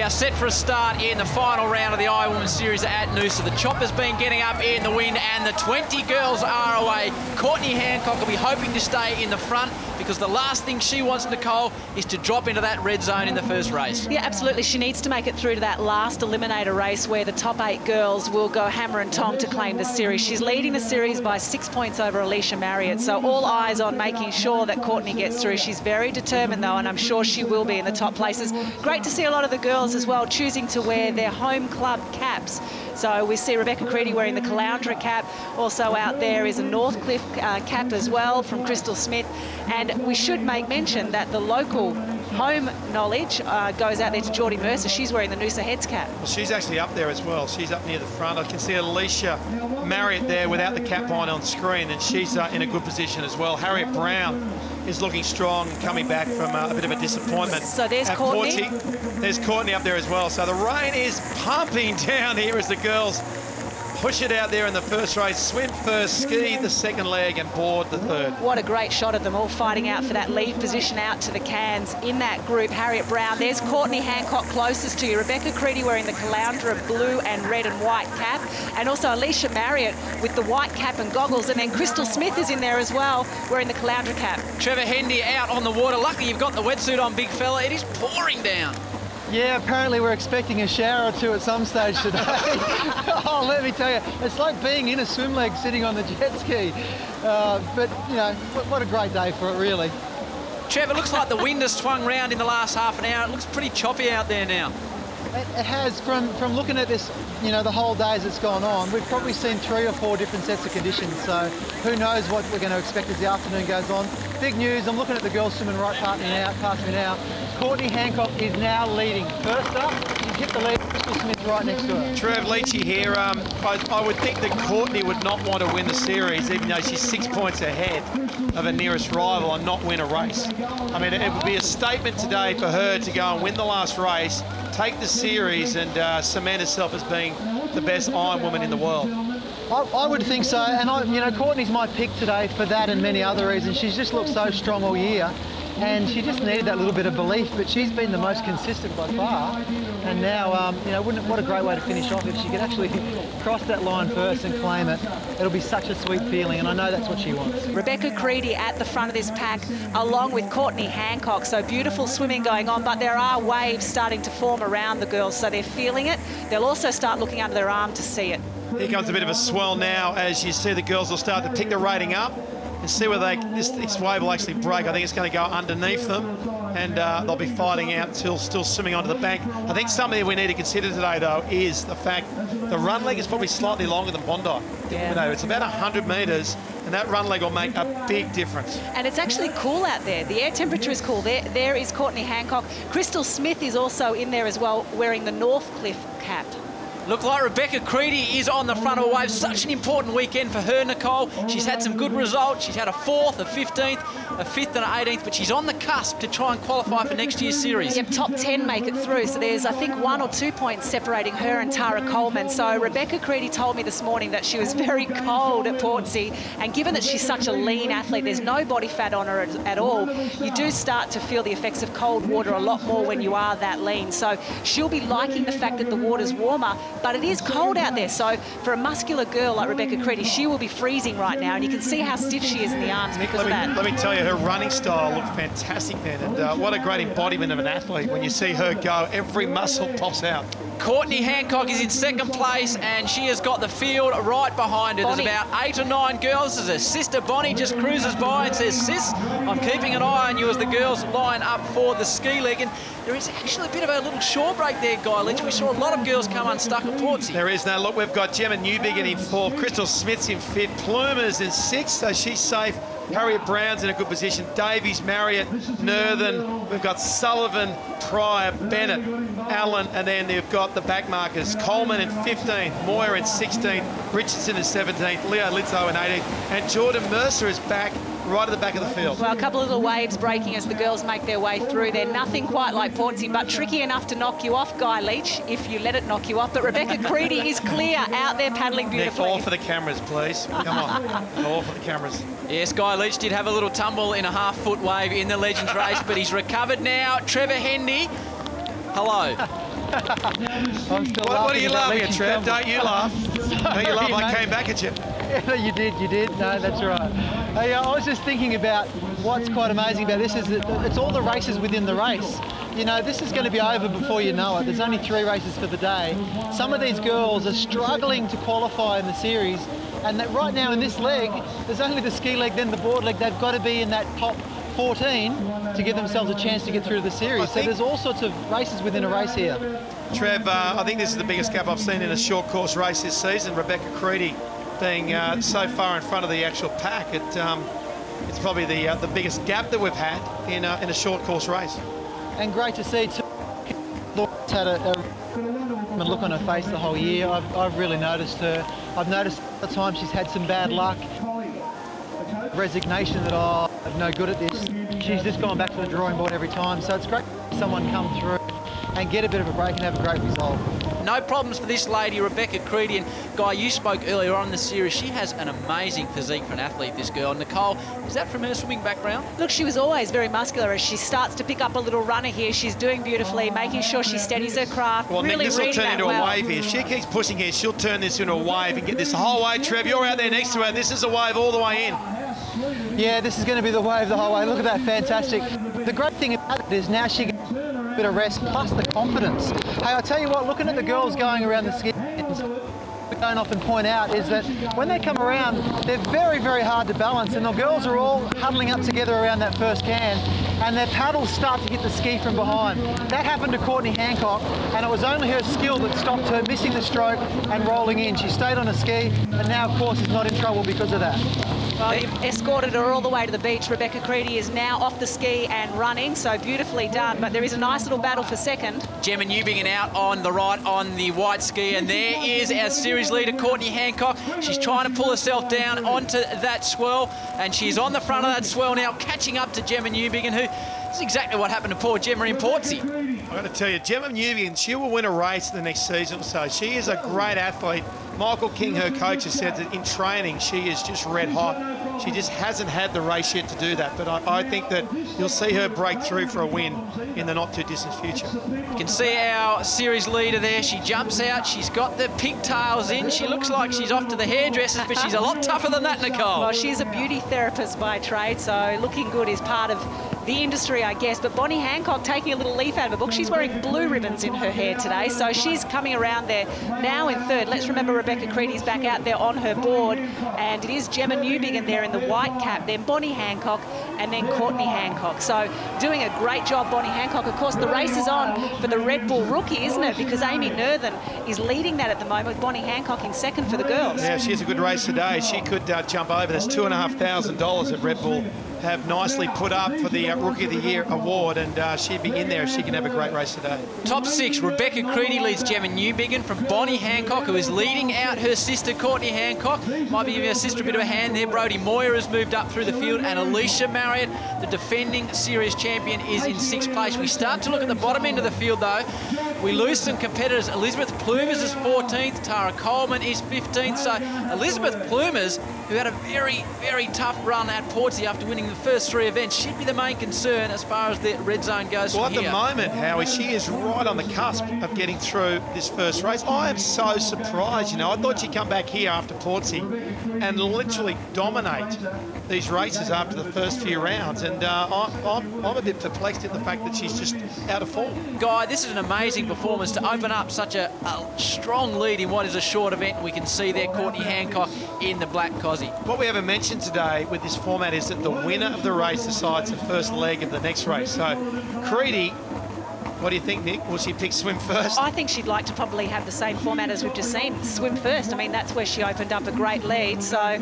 We are set for a start in the final round of the Ironwoman Series at Noosa. The chopper's been getting up in the wind and the 20 girls are away. Courtney Hancock will be hoping to stay in the front because the last thing she wants, Nicole, is to drop into that red zone in the first race. Yeah, absolutely. She needs to make it through to that last eliminator race where the top 8 girls will go hammer and tong to claim the series. She's leading the series by 6 points over Alicia Marriott, so all eyes on making sure that Courtney gets through. She's very determined, though, and I'm sure she will be in the top places. Great to see a lot of the girls as well choosing to wear their home club caps. So we see Rebecca Creedy wearing the Caloundra cap. Also out there is a Northcliffe cap as well from Crystal Smith. And we should make mention that the local home knowledge goes out there to Geordie Mercer. She's wearing the Noosa Heads cap. Well, she's actually up there as well. She's up near the front. I can see Alicia Marriott there without the cap on screen, and she's in a good position as well. Harriet Brown is looking strong, coming back from a bit of a disappointment. So there's Courtney. There's Courtney up there as well. So the rain is pumping down here as the girls push it out there in the first race, swim first, ski the second leg and board the third. What a great shot of them all fighting out for that lead position out to the cans in that group. Harriet Brown, there's Courtney Hancock closest to you. Rebecca Creedy wearing the Caloundra blue and red and white cap. And also Alicia Marriott with the white cap and goggles. And then Crystal Smith is in there as well wearing the Caloundra cap. Trevor Hendy out on the water. Luckily you've got the wetsuit on, big fella. It is pouring down. Yeah, apparently we're expecting a shower or two at some stage today. Oh, let me tell you, it's like being in a swim leg sitting on the jet ski. But, you know, what a great day for it, really. Trevor, looks like the wind has swung round in the last half an hour. It looks pretty choppy out there now. It has, from looking at this, you know, the whole day as it's gone on, we've probably seen 3 or 4 different sets of conditions. So who knows what we're going to expect as the afternoon goes on. Big news, I'm looking at the girls swimming right past me now. Courtney Hancock is now leading. First up, she's hit the lead. Crystal Smith right next to her. Trev Leachy here. I would think that Courtney would not want to win the series, even though she's 6 points ahead of her nearest rival and not win a race. I mean, it would be a statement today for her to go and win the last race, take the series and cement herself as being the best Iron Woman in the world. I would think so, and you know, Courtney's my pick today for that and many other reasons. She's just looked so strong all year, and she just needed that little bit of belief, but she's been the most consistent by far. And now, you know, what a great way to finish off if she could actually cross that line first and claim it. It'll be such a sweet feeling, and I know that's what she wants. Rebecca Creedy at the front of this pack, along with Courtney Hancock. So beautiful swimming going on, but there are waves starting to form around the girls, so they're feeling it. They'll also start looking under their arm to see it. Here comes a bit of a swell now as you see the girls will start to pick the rating up and see whether this wave will actually break. I think it's going to go underneath them and they'll be fighting out until still swimming onto the bank. I think something we need to consider today, though, is the fact the run leg is probably slightly longer than Bondi. Yeah. You know, it's about 100 metres and that run leg will make a big difference. And it's actually cool out there. The air temperature is cool. There is Courtney Hancock. Crystal Smith is also in there as well, wearing the Northcliffe cap. Look like Rebecca Creedy is on the front of a wave. Such an important weekend for her, Nicole. She's had some good results. She's had a 4th, a 15th, a 5th and an 18th, but she's on the cusp to try and qualify for next year's series. Yep, top 10 make it through. So there's, I think, 1 or 2 points separating her and Tara Coleman. So Rebecca Creedy told me this morning that she was very cold at Portsea, and given that she's such a lean athlete, there's no body fat on her at all, you do start to feel the effects of cold water a lot more when you are that lean. So she'll be liking the fact that the water's warmer, but it is cold out there. So for a muscular girl like Rebecca Creedy, she will be freezing right now, and you can see how stiff she is in the arms because of that. Let me tell you, her running style looked fantastic then, and what a great embodiment of an athlete. When you see her go, every muscle pops out. Courtney Hancock is in 2nd place and she has got the field right behind her. Bonnie. There's about 8 or 9 girls. There's her sister Bonnie just cruises by and says, "Sis, I'm keeping an eye on you," as the girls line up for the ski leg. And there is actually a bit of a little shore break there, Guy Lynch. We saw a lot of girls come unstuck at Portsea. There is now. Look, we've got Gemma Newbigin in 4th, Crystal Smith's in 5th, Plumer's in 6th, so she's safe. Harriet Brown's in a good position. Davies, Marriott, Nerthen. We've got Sullivan, Pryor, Bennett, Allen, and then they've got the back markers. Coleman in 15th, Moyer in 16th, Richardson in 17th, Leo Lizzo in 18th, and Jordan Mercer is back right at the back of the field. Well, a couple of little waves breaking as the girls make their way through. They're nothing quite like Portsea, but tricky enough to knock you off, Guy Leach, if you let it knock you off. But Rebecca Creedy is clear out there paddling beautifully. Nick, all for the cameras, please. Come on, all for the cameras. Yes, Guy Leach did have a little tumble in a half-foot wave in the Legends race, but he's recovered now. Trevor Hendy, hello. I'm still What are laughing you at that laughing at, leaky Trev? stumble. Don't you laugh. Don't you laugh, Sorry, I mate. came back at you. Yeah, you did. No, that's right. Hey, I was just thinking about what's quite amazing about this is that it's all the races within the race. You know, this is going to be over before you know it. There's only 3 races for the day. Some of these girls are struggling to qualify in the series, and that right now in this leg, there's only the ski leg, then the board leg. They've got to be in that top 14 to give themselves a chance to get through the series. So there's all sorts of races within a race here. Trev, I think this is the biggest gap I've seen in a short course race this season. Rebecca Creedy being so far in front of the actual pack. It's probably the biggest gap that we've had in a short course race. And great to see too. Laura's had a look on her face the whole year. I've really noticed her. I've noticed the time she's had some bad luck, resignation that I'm no good at this. She's just gone back to the drawing board every time. So it's great to see someone come through and get a bit of a break and have a great result. No problems for this lady, Rebecca Creedy. And Guy, you spoke earlier on in the series. She has an amazing physique for an athlete, this girl. Nicole, is that from her swimming background? Look, she was always very muscular. As she starts to pick up a little runner here, she's doing beautifully, making sure she steadies her craft. Well, really Nick, this will turn into well. a wave here. If she keeps pushing here, she'll turn this into a wave and get this the whole way. Trev, you're out there next to her. This is a wave all the way in. Yeah, this is going to be the wave the whole way. Look at that, fantastic. The great thing about it is now she gets a bit of rest, plus the confidence. Hey, I tell you what, looking at the girls going around the ski ends, we don't often point out is that when they come around, they're very, very hard to balance, and the girls are all huddling up together around that first can, and their paddles start to hit the ski from behind. That happened to Courtney Hancock, and it was only her skill that stopped her missing the stroke and rolling in. She stayed on a ski, and now, of course, is not in trouble because of that. Well, you've escorted her all the way to the beach. Rebecca Creedy is now off the ski and running, so beautifully done. But there is a nice little battle for second. Gemma Newbigin out on the right on the white ski, and there is our series leader, Courtney Hancock. She's trying to pull herself down onto that swell, and she's on the front of that swell now, catching up to Gemma Newbigin, who is exactly what happened to poor Gemma in Portsea. I've got to tell you, Gemma Newbigin, she will win a race the next season or so. She is a great athlete. Michael King, her coach, has said that in training, she is just red hot. She just hasn't had the race yet to do that, but I think that you'll see her break through for a win in the not too distant future. You can see our series leader there. She jumps out. She's got the pigtails in. She looks like she's off to the hairdressers, but she's a lot tougher than that, Nicole. Well, she's a beauty therapist by trade, so looking good is part of the industry, I guess. But Bonnie Hancock taking a little leaf out of her book. She's wearing blue ribbons in her hair today, so she's coming around there now in third. Let's remember Rebecca Creedy's back out there on her board, and it is Gemma Newbigin there in the white cap, then Bonnie Hancock, and then Courtney Hancock. So doing a great job, Bonnie Hancock. Of course, the race is on for the Red Bull rookie, isn't it? Because Amy Nerthen is leading that at the moment with Bonnie Hancock in second for the girls. Yeah, she has a good race today. She could jump over. There's $2,500 that Red Bull have nicely put up for the Rookie of the Year award, and she'd be in there if she can have a great race today. Top six, Rebecca Creedy leads Gemma Newbigin from Bonnie Hancock, who is leading out her sister Courtney Hancock. Might be giving her sister a bit of a hand there. Brodie Moyer has moved up through the field, and Alicia Marriott, the defending series champion, is in sixth place. We start to look at the bottom end of the field though. We lose some competitors. Elizabeth Plumers is 14th, Tara Coleman is 15th. So Elizabeth Plumers, who had a very, very tough run at Portsea after winning the first three events, should be the main concern as far as the red zone goes Well, from at here. the moment, Howie, she is right on the cusp of getting through this first race. I am so surprised, you know. I thought she'd come back here after Portsea and literally dominate these races after the first few rounds, and I'm a bit perplexed at the fact that she's just out of form. Guy, this is an amazing performance to open up such a strong lead in what is a short event. We can see there Courtney Hancock in the black Cosy. What we haven't mentioned today with this format is that the winner of the race decides the first leg of the next race. So, Creedy, what do you think, Nick? Will she pick swim first? I think she'd like to probably have the same format as we've just seen, swim first. I mean, that's where she opened up a great lead. So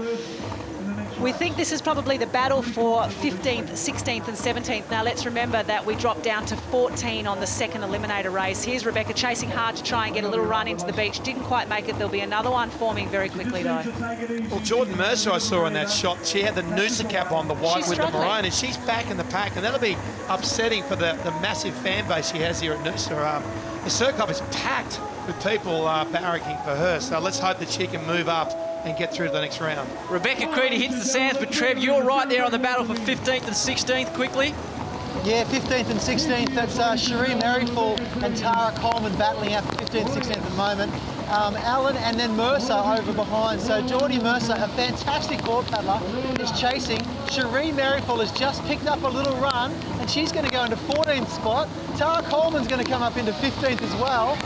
we think this is probably the battle for 15th, 16th and 17th. Now, let's remember that we dropped down to 14 on the second eliminator race. Here's Rebecca chasing hard to try and get a little run into the beach. Didn't quite make it. There'll be another one forming very quickly, though. Well, Jordan Mercer, I saw in that shot, she had the Noosa cap on, the white She's with struggling. the maroon, and she's back in the pack, and that'll be upsetting for the massive fan base she has here at Noosa. The Surcop is packed with people barracking for her, so let's hope that she can move up and get through to the next round. Rebecca Creedy hits the sands, but Trev, you're right there on the battle for 15th and 16th quickly. Yeah, 15th and 16th. That's Cherie Merrifield and Tara Coleman battling out for 15th, 16th at the moment. Allen and then Mercer over behind. So Geordie Mercer, a fantastic court paddler, is chasing. Cherie Merrifield has just picked up a little run and she's going to go into 14th spot. Tara Coleman's going to come up into 15th as well.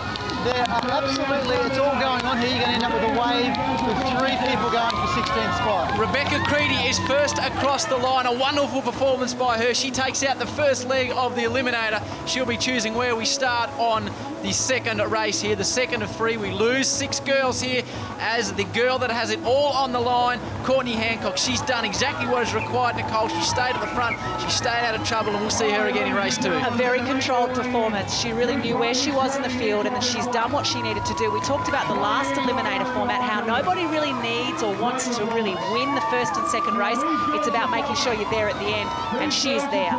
There are absolutely, it's all going on here. You're going to end up with a wave with 3 people going for 16th spot. Rebecca Creedy is first across the line. A wonderful performance by her. She takes out the first leg of the Eliminator. She'll be choosing where we start on the second race here, the second of 3. We lose 6 girls here as the girl that has it all on the line, Courtney Hancock. She's done exactly what is required, Nicole. She stayed at the front. She stayed out of trouble, and we'll see her again in race 2. A very controlled performance. She really knew where she was in the field, and then she's done what she needed to do. We talked about the last Eliminator format, how nobody really needs or wants to really win the first and second race. It's about making sure you're there at the end, and she is there.